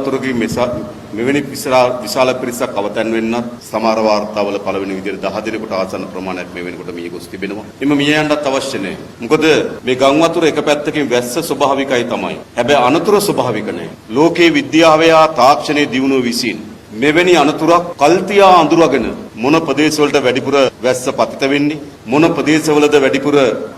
කලාතුරකින් මෙවැනි විශාල පිරිසක් අවතැන් වෙන්නත් සමහර වාර්තාවල පළවෙනි විදිහට 10 දිනකට ආසන්න ප්‍රමාණයක් මේ වෙනකොට මිය ගොස් තිබෙනවා. එimhe මිය යන්නත් අවශ්‍ය නැහැ. මොකද මේ ගම් වතුර එක පැත්තකින් වැස්ස ස්වභාවිකයි තමයි. හැබැයි අනතුරු ස්වභාවික නැහැ. ලෝකේ විද්‍යාවේ තාක්ෂණයේ දියුණුව විසින් මෙවැනි අනතුරක් කල්තියා අඳුරගෙන මොන ප්‍රදේශවලට වැඩිපුර වැස්ස පතිත වෙන්නේ මොන ප්‍රදේශවලද වැඩිපුර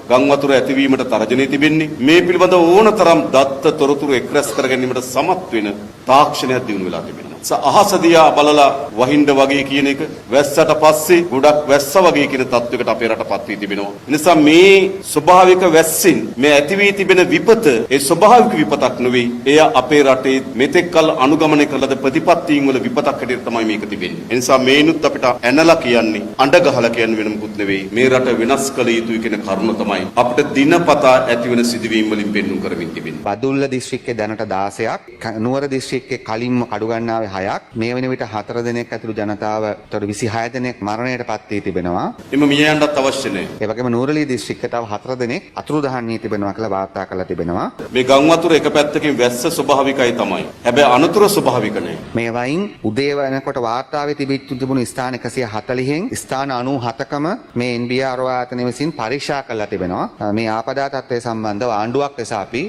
ගම් වතුර ඇතිවීමට තරජනය තිබෙන්නේ මේ පිළිබඳ ඕනතරම් දත්ත තොරතුරු එක්රැස් කර ගැනීමට සමත් වෙන තාක්ෂණයක් දිනු වෙලා තිබෙනවා. අහස දිහා බලලා වහින්න වගේ කියන එක වැස්සට පස්සේ ගොඩක් වැස්ස වගේ කියන තත්වයකට අපේ රටපත් වී තිබෙනවා. ඒ නිසා මේ ස්වභාවික වැස්සෙන් මේ ඇති වී තිබෙන විපත ඒ ස්වභාවික විපතක් නෙවෙයි. එය අපේ රටේ මෙතෙක්කල් අනුගමනය කළ ප්‍රතිපත්තීන් වල විපතක් හැටියට තමයි මේක තිබෙන්නේ. ඒ නිසා මේනුත් අපිට ඇනලා කියන්නේ අඬ ගහලා කියන්නේ වෙන මොකුත් නෙවෙයි. මේ රට වෙනස් කළ යුතුයි කියන කරුණ තමයි අපිට දිනපතා ඇති වෙන සිදුවීම් වලින් පෙන්වුම් කරමින් තිබෙන්නේ. බදුල්ල දිස්ත්‍රික්කයේ දැනට 16ක්, නුවර දිස්ත්‍රික්කයේ කලින්ම කඩුගන්නාවේ 6ක්, මේ වෙන විට 4 දෙනෙක් ඇතුළු ජනතාව 26 දෙනෙක් මරණයට පත් වී තිබෙනවා. එimhe මිය යන්නත් අවශ්‍ය නැහැ. ඒ වගේම නුවරඑළිය දිස්ත්‍රික්කයේ තව 4 දෙනෙක් අතුරුදහන් වී තිබෙනවා කියලා වාර්තා කරලා තිබෙනවා. මේ ගම් වතුර එක පැත්තකින් වැස්ස ස්වභාවිකයි තමයි. හැබැයි අනතුරු ස්වභාවික නැහැ. මේ වයින් උදේ වෙනකොට වාර්තාවේ තිබුණු ස්ථාන 140න් ස්ථාන 97කම මේ NBR ආයතනය විසින් පරීක්ෂා කරලා තිබෙනවා. මේ ආපදා තත්ත්වය සම්බන්ධව ආණ්ඩුවක් ලෙස අපි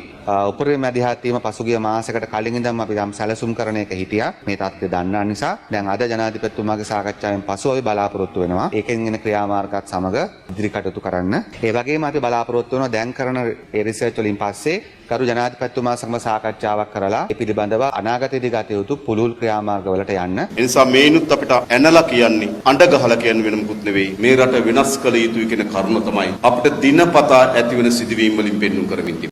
උපරිම මැදිහත් වීම පසුගිය මාසයකට කලින් ඉඳන්ම අපි යම් සැලසුම් කරන එක හිටියා. මේ තත්ත්වය දන්නා නිසා දැන් අද ජනාධිපතිතුමාගේ සාකච්ඡාවෙන් පසු අපි බලාපොරොත්තු වෙනවා ඒකෙන් එන ක්‍රියාමාර්ගات සමග ඉදිරි කටයුතු කරන්න. ඒ වගේම අපි බලාපොරොත්තු වෙනවා දැන් කරන ඒ රිසර්ච් වලින් පස්සේ කරු ජනාධිපතිතුමා සමග සාකච්ඡාවක් කරලා ඒ පිළිබඳව අනාගතයේදී ගත යුතු පුළුල් ක්‍රියාමාර්ගවලට යන්න. ඒ නිසා මේනුත් අපිට ඇනලා කියන්නේ අඬ ගහලා කියන්නේ වෙන මොකුත් නෙවෙයි. මේ රට වෙනස් කළ යුතුයි කියන කරුණ තමයි අපිට දිනපතා ඇති වෙන සිදුවීම් වලින් පෙන්වුම් කරමින්